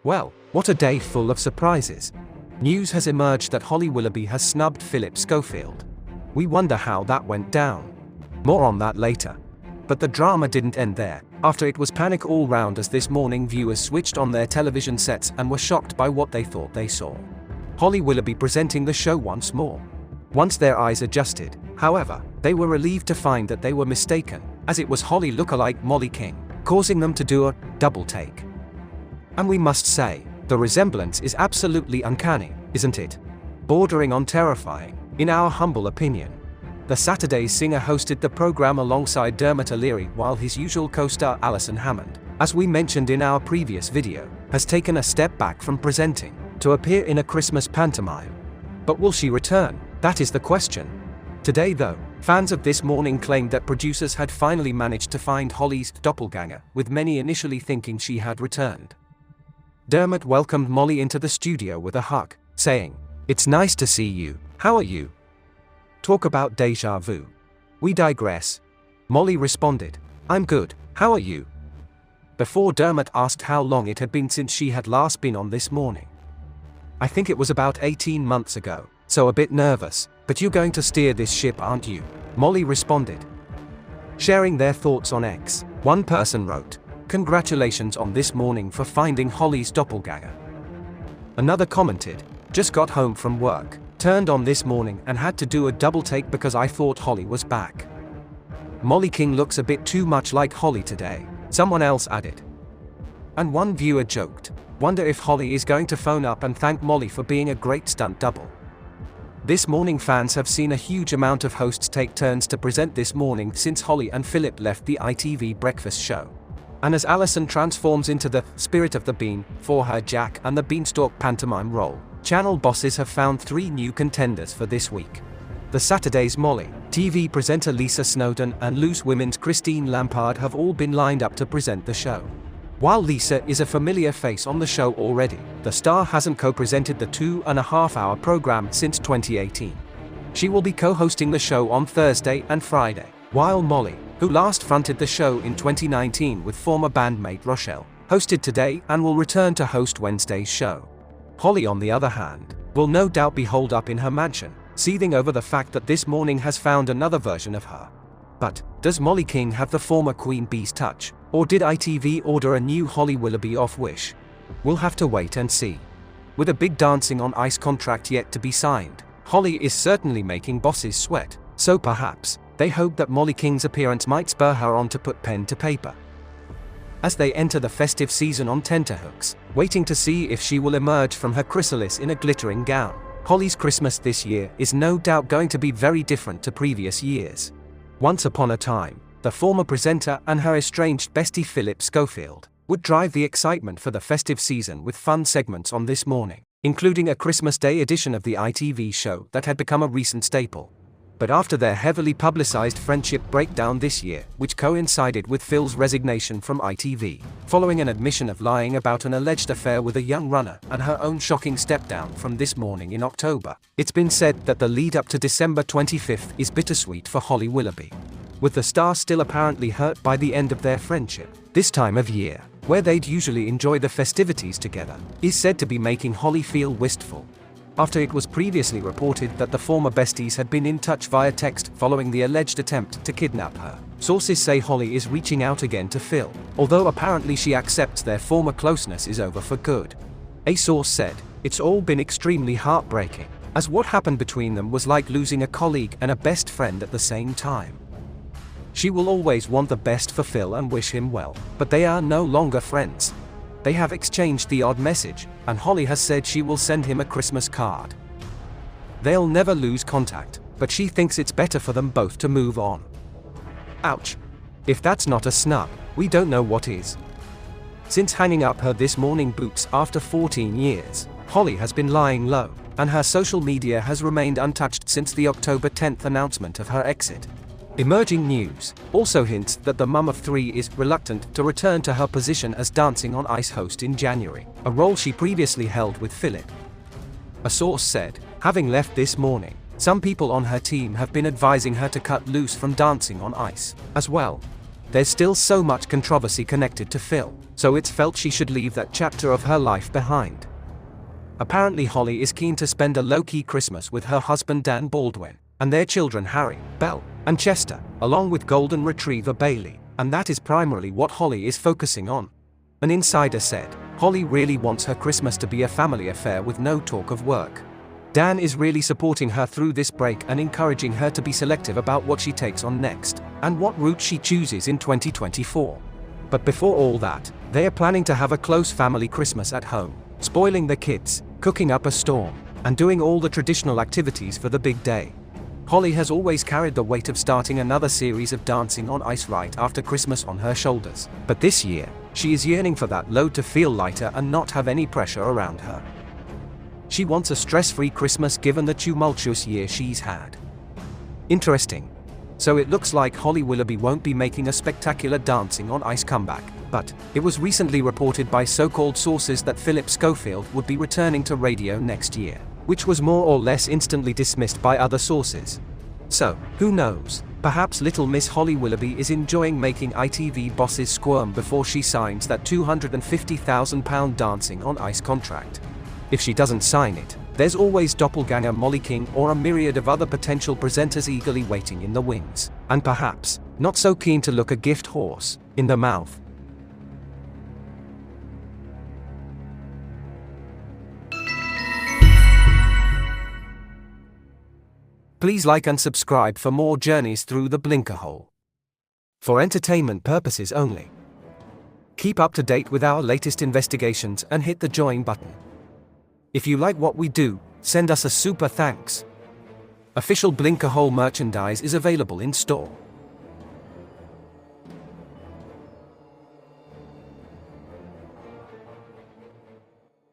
Well, what a day full of surprises. News has emerged that Holly Willoughby has snubbed Phillip Schofield. We wonder how that went down. More on that later. But the drama didn't end there, after it was panic all round as this morning viewers switched on their television sets and were shocked by what they thought they saw. Holly Willoughby presenting the show once more. Once their eyes adjusted, however, they were relieved to find that they were mistaken, as it was Holly lookalike Mollie King, causing them to do a double take. And we must say, the resemblance is absolutely uncanny, isn't it? Bordering on terrifying, in our humble opinion. The Saturday's singer hosted the program alongside Dermot O'Leary while his usual co-star Alison Hammond, as we mentioned in our previous video, has taken a step back from presenting, to appear in a Christmas pantomime. But will she return? That is the question. Today though, fans of This Morning claimed that producers had finally managed to find Holly's doppelganger, with many initially thinking she had returned. Dermot welcomed Mollie into the studio with a hug, saying, "It's nice to see you, how are you?" Talk about deja vu. We digress. Mollie responded, "I'm good, how are you?" Before Dermot asked how long it had been since she had last been on This Morning. "I think it was about 18 months ago, so a bit nervous, but you're going to steer this ship, aren't you?" Mollie responded. Sharing their thoughts on X, one person wrote, "Congratulations on This Morning for finding Holly's doppelganger." Another commented, "Just got home from work, turned on This Morning and had to do a double take because I thought Holly was back. Mollie King looks a bit too much like Holly today," someone else added. And one viewer joked, "Wonder if Holly is going to phone up and thank Mollie for being a great stunt double." This Morning fans have seen a huge amount of hosts take turns to present This Morning since Holly and Phillip left the ITV breakfast show. And as Alison transforms into the spirit of the bean for her Jack and the Beanstalk pantomime role, channel bosses have found 3 new contenders for this week. The Saturday's Mollie, TV presenter Lisa Snowdon and Loose Women's Christine Lampard have all been lined up to present the show. While Lisa is a familiar face on the show already, the star hasn't co-presented the 2.5-hour program since 2018. She will be co-hosting the show on Thursday and Friday, while Mollie, who last fronted the show in 2019 with former bandmate Rochelle, hosted today and will return to host Wednesday's show. Holly, on the other hand, will no doubt be holed up in her mansion, seething over the fact that This Morning has found another version of her. But, does Mollie King have the former Queen Bee's touch, or did ITV order a new Holly Willoughby off Wish? We'll have to wait and see. With a big Dancing on Ice contract yet to be signed, Holly is certainly making bosses sweat, so perhaps, they hope that Mollie King's appearance might spur her on to put pen to paper. As they enter the festive season on tenterhooks, waiting to see if she will emerge from her chrysalis in a glittering gown, Holly's Christmas this year is no doubt going to be very different to previous years. Once upon a time, the former presenter and her estranged bestie Phillip Schofield would drive the excitement for the festive season with fun segments on This Morning, including a Christmas Day edition of the ITV show that had become a recent staple. But after their heavily publicized friendship breakdown this year, which coincided with Phil's resignation from ITV, following an admission of lying about an alleged affair with a young runner and her own shocking step-down from This Morning in October, it's been said that the lead-up to December 25th is bittersweet for Holly Willoughby. With the star still apparently hurt by the end of their friendship, this time of year, where they'd usually enjoy the festivities together, is said to be making Holly feel wistful. After it was previously reported that the former besties had been in touch via text following the alleged attempt to kidnap her, sources say Holly is reaching out again to Phil, although apparently she accepts their former closeness is over for good. A source said, "It's all been extremely heartbreaking, as what happened between them was like losing a colleague and a best friend at the same time. She will always want the best for Phil and wish him well, but they are no longer friends. They have exchanged the odd message, and Holly has said she will send him a Christmas card. They'll never lose contact, but she thinks it's better for them both to move on." Ouch. If that's not a snub, we don't know what is. Since hanging up her This Morning boots after 14 years, Holly has been lying low, and her social media has remained untouched since the October 10th announcement of her exit. Emerging news also hints that the mum of 3 is reluctant to return to her position as Dancing on Ice host in January, a role she previously held with Phillip. A source said, having left This Morning, some people on her team have been advising her to cut loose from Dancing on Ice as well. there's still so much controversy connected to Phil, so it's felt she should leave that chapter of her life behind. Apparently Holly is keen to spend a low-key Christmas with her husband Dan Baldwin, and their children Harry, Belle, and Chester, along with golden retriever Bailey, and that is primarily what Holly is focusing on. An insider said, Holly really wants her Christmas to be a family affair with no talk of work. Dan is really supporting her through this break and encouraging her to be selective about what she takes on next, and what route she chooses in 2024. But before all that, they are planning to have a close family Christmas at home, spoiling the kids, cooking up a storm, and doing all the traditional activities for the big day. Holly has always carried the weight of starting another series of Dancing on Ice right after Christmas on her shoulders, but this year, she is yearning for that load to feel lighter and not have any pressure around her. She wants a stress-free Christmas given the tumultuous year she's had. Interesting. So it looks like Holly Willoughby won't be making a spectacular Dancing on Ice comeback, but it was recently reported by so-called sources that Phillip Schofield would be returning to radio next year, which was more or less instantly dismissed by other sources. So, who knows, perhaps little Miss Holly Willoughby is enjoying making ITV bosses squirm before she signs that £250,000 Dancing on Ice contract. If she doesn't sign it, there's always doppelganger Mollie King or a myriad of other potential presenters eagerly waiting in the wings, and perhaps, not so keen to look a gift horse in the mouth. Please like and subscribe for more journeys through the Blinkerhole. For entertainment purposes only. Keep up to date with our latest investigations and hit the join button. If you like what we do, send us a super thanks. Official Blinkerhole merchandise is available in store.